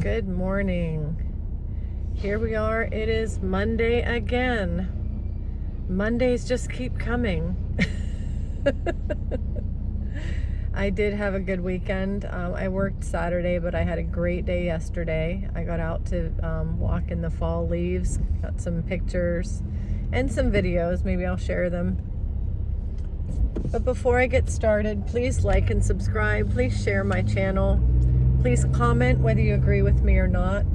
Good morning. Here we are. It is Monday again. Mondays just keep coming. I did have a good weekend. I worked Saturday, but I had a great day yesterday. I got out to walk in the fall leaves, got some pictures and some videos. Maybe I'll share them. But before I get started, please like and subscribe. Please share my channel. Please comment whether you agree with me or not.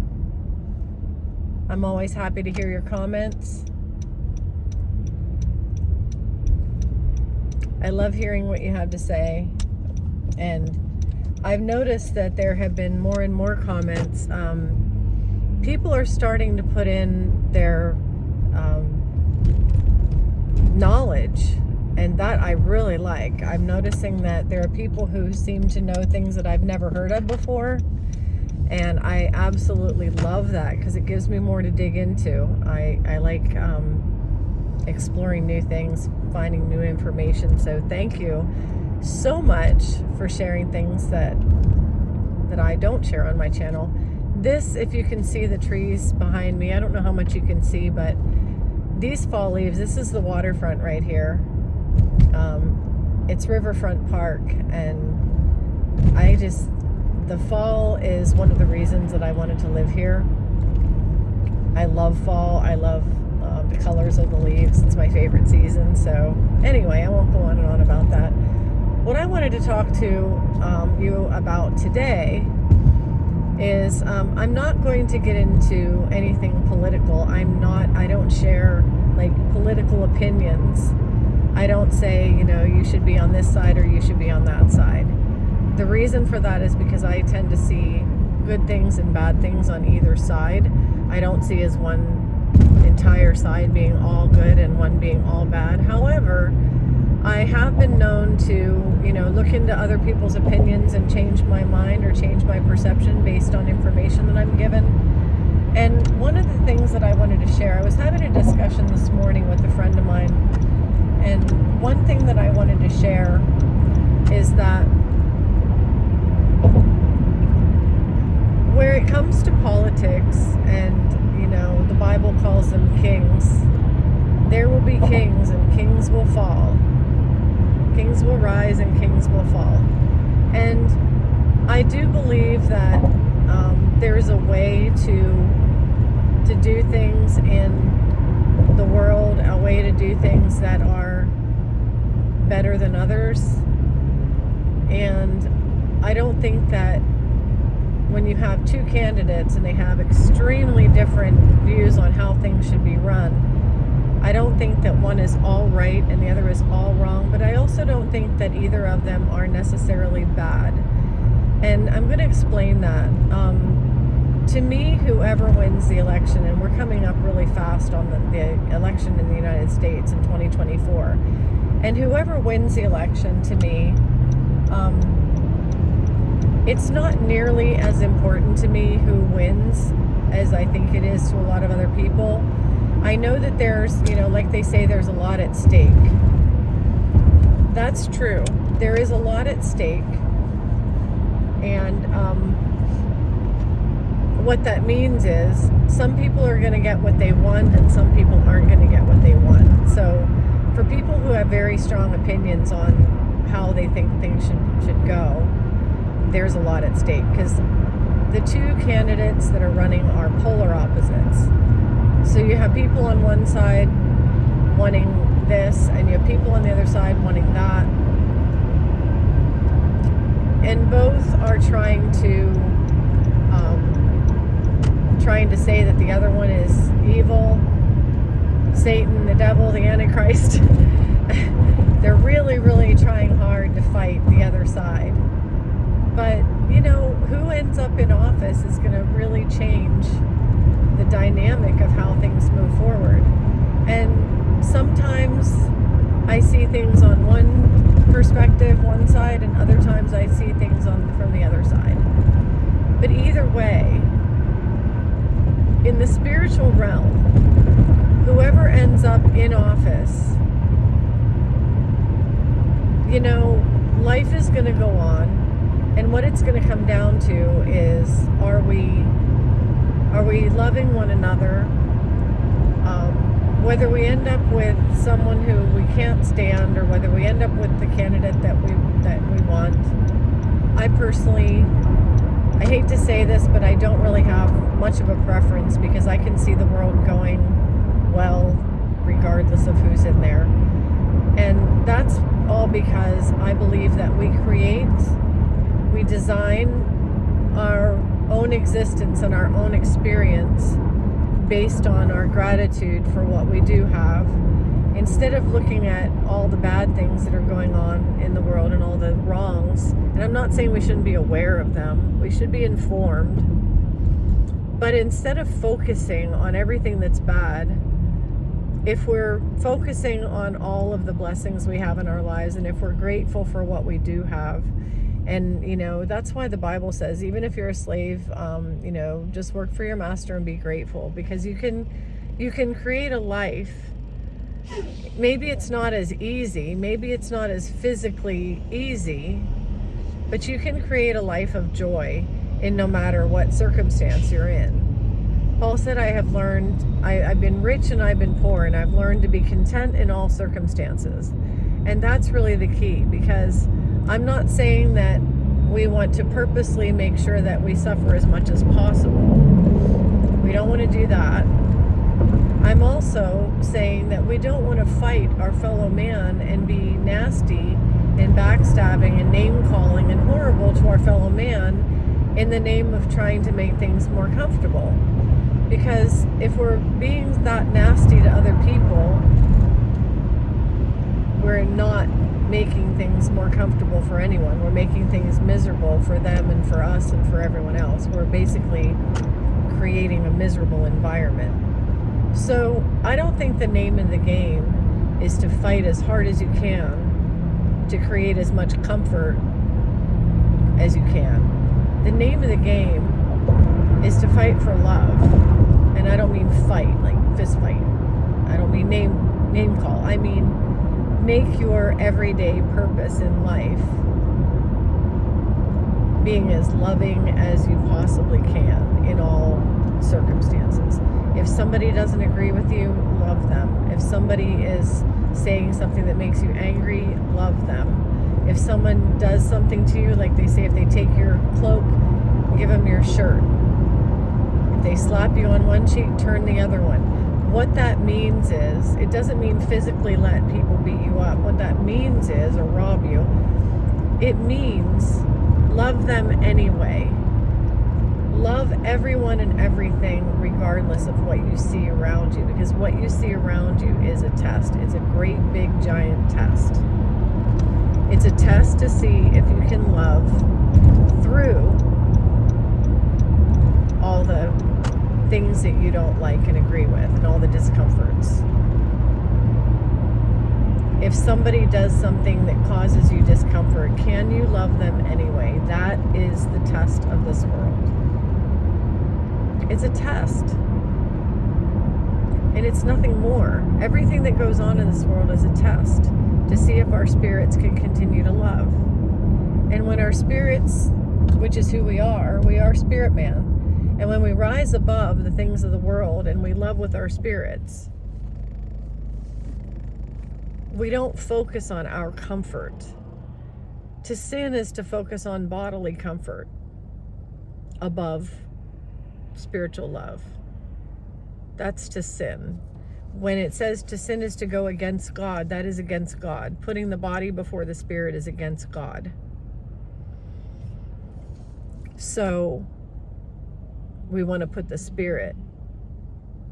I'm always happy to hear your comments. I love hearing what you have to say. And I've noticed that there have been more and more comments. People are starting to put in their knowledge, and that I really like. I'm noticing that there are people who seem to know things that I've never heard of before, and I absolutely love that because it gives me more to dig into. I like exploring new things, finding new information. So thank you so much for sharing things that I don't share on my channel. This, if you can see the trees behind me, I don't know how much you can see, but these fall leaves, this is the waterfront right here. It's Riverfront Park, and the fall is one of the reasons that I wanted to live here. I love fall. I love the colors of the leaves. It's my favorite season. So anyway, I won't go on and on about that. What I wanted to talk to you about today is I'm not going to get into anything political. I don't share like political opinions. I don't say, you should be on this side or you should be on that side. The reason for that is because I tend to see good things and bad things on either side. I don't see as one entire side being all good and one being all bad. However, I have been known to, look into other people's opinions and change my mind or change my perception based on information that I'm given. And one of the things that I wanted to share, I was having a discussion this morning with a friend of mine, and one thing that I wanted to share is that where it comes to politics, and the Bible calls them kings, there will be kings and kings will fall. Kings will rise and kings will fall. And I do believe that there's a way to do things in the world, a way to do things that are better than others. And I don't think that when you have two candidates and they have extremely different views on how things should be run, I don't think that one is all right and the other is all wrong, but I also don't think that either of them are necessarily bad. And I'm going to explain that. To me, whoever wins the election, and we're coming up really fast on the election in the United States in 2024, and whoever wins the election, to me, it's not nearly as important to me who wins as I think it is to a lot of other people. I know that there's, like they say, there's a lot at stake. That's true. There is a lot at stake. And what that means is some people are going to get what they want and some people aren't going to get what they want. So for people who have very strong opinions on how they think things should go, there's a lot at stake, because the two candidates that are running are polar opposites. So you have people on one side wanting this, and you have people on the other side wanting that. And both are trying to say that the other one is evil, Satan, the devil, the Antichrist. They're really, really trying hard to fight the other side. But, who ends up in office is going to really change the dynamic of how things move forward. And sometimes I see things on one perspective, one side, and other times I see things from the other side. But either way, in the spiritual realm, whoever ends up in office, life is going to go on. And what it's going to come down to is, are we loving one another? Whether we end up with someone who we can't stand, or whether we end up with the candidate that we want. I personally, I hate to say this, but I don't really have much of a preference, because I can see the world going well regardless of who's in there. And that's all because I believe that we design our own existence and our own experience based on our gratitude for what we do have, instead of looking at all the bad things that are going on in the world and all the wrongs. And I'm not saying we shouldn't be aware of them. We should be informed. But instead of focusing on everything that's bad, if we're focusing on all of the blessings we have in our lives, and if we're grateful for what we do have, and that's why the Bible says, even if you're a slave, just work for your master and be grateful, because you can create a life. Maybe it's not as easy, maybe it's not as physically easy, but you can create a life of joy in no matter what circumstance you're in. Paul said, I've been rich and I've been poor, and I've learned to be content in all circumstances. And that's really the key, because I'm not saying that we want to purposely make sure that we suffer as much as possible. We don't want to do that. I'm also saying that we don't want to fight our fellow man and be nasty and backstabbing and name-calling and horrible to our fellow man in the name of trying to make things more comfortable. Because if we're being that nasty to other people, we're not making things more comfortable for anyone. We're making things miserable for them and for us and for everyone else. We're basically creating a miserable environment. So I don't think the name of the game is to fight as hard as you can to create as much comfort as you can. The name of the game is to fight for love. And I don't mean fight, like fist fight. I don't mean name call. I mean, make your everyday purpose in life being as loving as you possibly can in all circumstances. If somebody doesn't agree with you, love them. If somebody is saying something that makes you angry, love them. If someone does something to you, like they say, if they take your cloak, give them your shirt. If they slap you on one cheek, turn the other one. What that means is, it doesn't mean physically let people beat you up. What that means is, or rob you, it means love them anyway. Love everyone and everything regardless of what you see around you, because what you see around you is a test. It's a great big giant test. It's a test to see if you can love through all the things that you don't like and agree with, and all the discomforts. If somebody does something that causes you discomfort, can you love them anyway? That is the test of this world. It's a test. And it's nothing more. Everything that goes on in this world is a test to see if our spirits can continue to love. And when our spirits, which is who we are spirit man. And when we rise above the things of the world and we love with our spirits, we don't focus on our comfort. To sin is to focus on bodily comfort above spiritual love. That's to sin. When it says to sin is to go against God, that is against God. Putting the body before the spirit is against God. So we want to put the spirit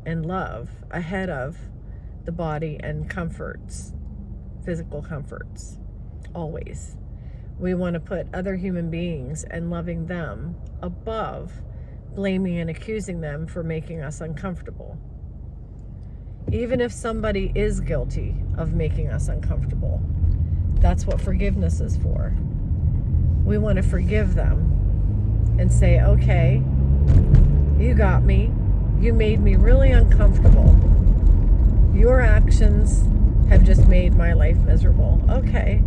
and love ahead of the body and comforts, physical comforts, always. We want to put other human beings and loving them above blaming and accusing them for making us uncomfortable. Even if somebody is guilty of making us uncomfortable, that's what forgiveness is for. We want to forgive them and say, okay, you got me. You made me really uncomfortable. Your actions have just made my life miserable. Okay.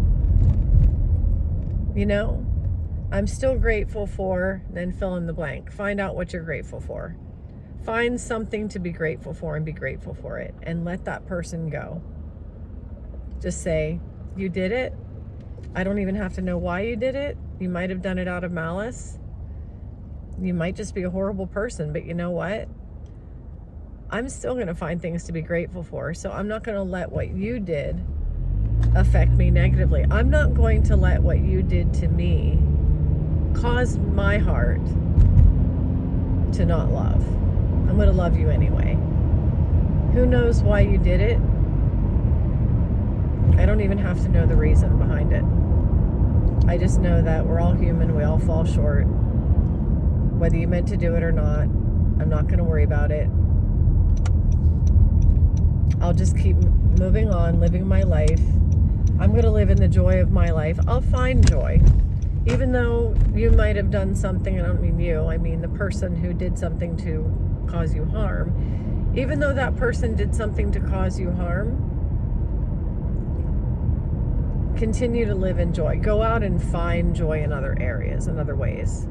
I'm still grateful for, then fill in the blank. Find out what you're grateful for. Find something to be grateful for and be grateful for it, and let that person go. Just say, you did it. I don't even have to know why you did it. You might have done it out of malice. You might just be a horrible person, but you know what? I'm still going to find things to be grateful for. So I'm not going to let what you did affect me negatively. I'm not going to let what you did to me cause my heart to not love. I'm going to love you anyway. Who knows why you did it? I don't even have to know the reason behind it. I just know that we're all human. We all fall short. Whether you meant to do it or not, I'm not going to worry about it. I'll just keep moving on, living my life. I'm going to live in the joy of my life. I'll find joy. Even though you might have done something, and I don't mean you, I mean the person who did something to cause you harm. Even though that person did something to cause you harm, continue to live in joy. Go out and find joy in other areas, in other ways.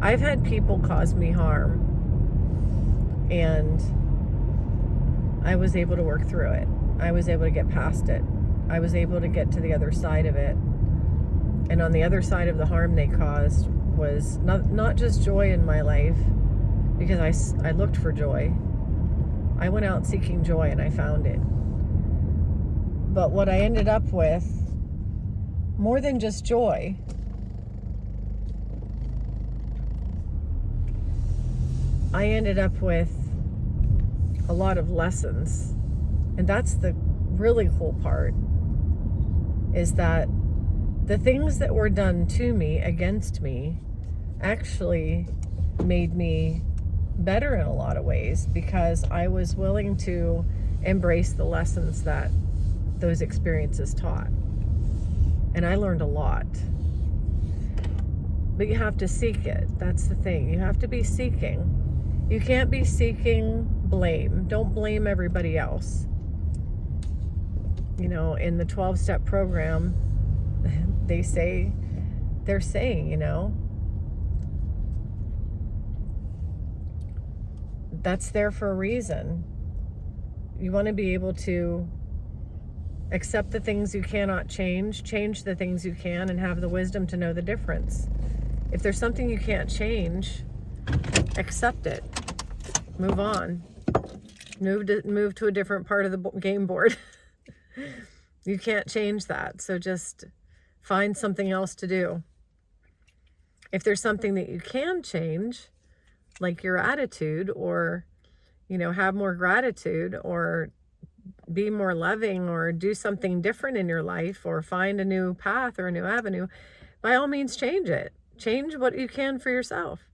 I've had people cause me harm, and I was able to work through it. I was able to get past it. I was able to get to the other side of it. And on the other side of the harm they caused was not just joy in my life, because I looked for joy. I went out seeking joy and I found it. But what I ended up with, more than just joy, I ended up with a lot of lessons. And that's the really cool part, is that the things that were done to me, against me, actually made me better in a lot of ways, because I was willing to embrace the lessons that those experiences taught. And I learned a lot. But you have to seek it. That's the thing. You have to be seeking. You can't be seeking blame. Don't blame everybody else. You know, in the 12-step program, they're saying, you know, that's there for a reason. You want to be able to accept the things you cannot change the things you can, and have the wisdom to know the difference. If there's something you can't change, accept it. Move on. Move to a different part of the game board. You can't change that, so just find something else to do. If there's something that you can change, like your attitude, or, you know, have more gratitude, or be more loving, or do something different in your life, or find a new path or a new avenue, by all means change it. Change what you can for yourself.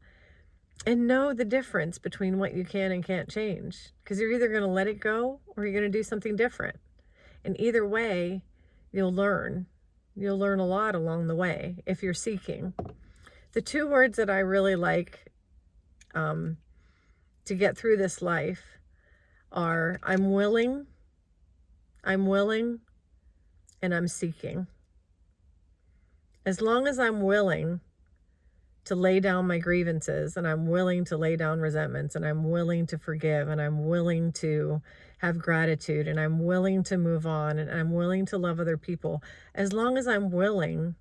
And know the difference between what you can and can't change. Because you're either going to let it go, or you're going to do something different. And either way, you'll learn. You'll learn a lot along the way if you're seeking. The two words that I really like to get through this life are I'm willing, and I'm seeking. As long as I'm willing to lay down my grievances, and I'm willing to lay down resentments, and I'm willing to forgive, and I'm willing to have gratitude, and I'm willing to move on, and I'm willing to love other people, as long as I'm willing,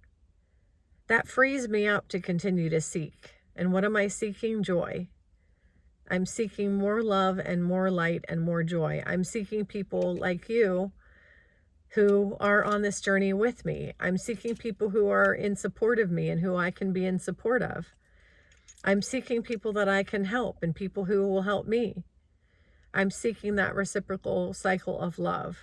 that frees me up to continue to seek. And what am I seeking? Joy. I'm seeking more love and more light and more joy. I'm seeking people like you who are on this journey with me. I'm seeking people who are in support of me and who I can be in support of. I'm seeking people that I can help and people who will help me. I'm seeking that reciprocal cycle of love.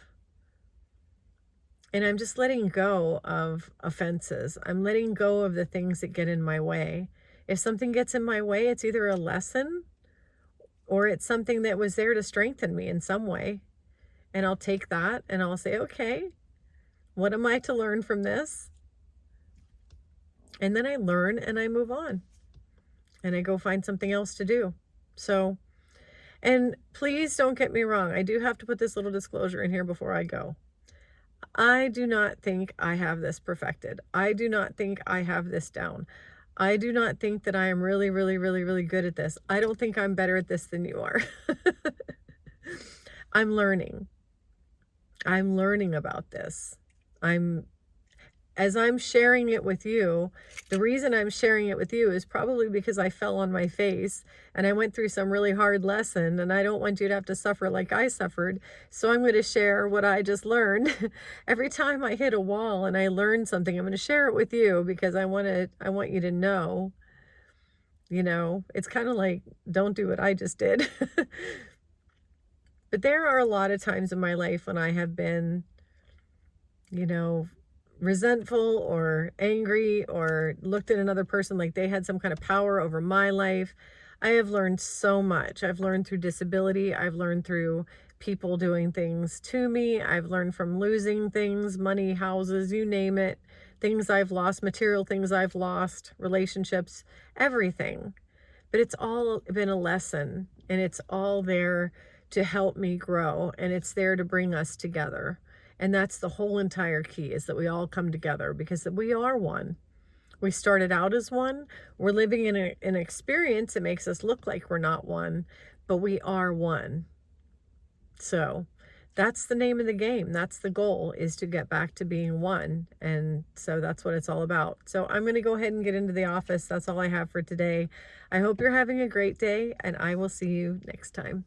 And I'm just letting go of offenses. I'm letting go of the things that get in my way. If something gets in my way, it's either a lesson or it's something that was there to strengthen me in some way. And I'll take that and I'll say, okay, what am I to learn from this? And then I learn and I move on. And I go find something else to do. So, and please don't get me wrong. I do have to put this little disclosure in here before I go. I do not think I have this perfected. I do not think I have this down. I do not think that I am really, really, really, really good at this. I don't think I'm better at this than you are. I'm learning. I'm learning about this. I'm as I'm sharing it with you, the reason I'm sharing it with you is probably because I fell on my face and I went through some really hard lesson, and I don't want you to have to suffer like I suffered. So I'm going to share what I just learned. Every time I hit a wall and I learn something, I'm going to share it with you because I want you to know, it's kind of like, don't do what I just did. But there are a lot of times in my life when I have been, you know, resentful or angry or looked at another person like they had some kind of power over my life. I have learned so much. I've learned through disability. I've learned through people doing things to me. I've learned from losing things, money, houses, you name it, things I've lost, material things I've lost, relationships, everything. But it's all been a lesson, and it's all there to help me grow, and it's there to bring us together. And that's the whole entire key, is that we all come together because we are one. We started out as one. We're living in an experience that makes us look like we're not one, but we are one. So that's the name of the game. That's the goal, is to get back to being one. And so that's what it's all about. So I'm going to go ahead and get into the office. That's all I have for today. I hope you're having a great day, and I will see you next time.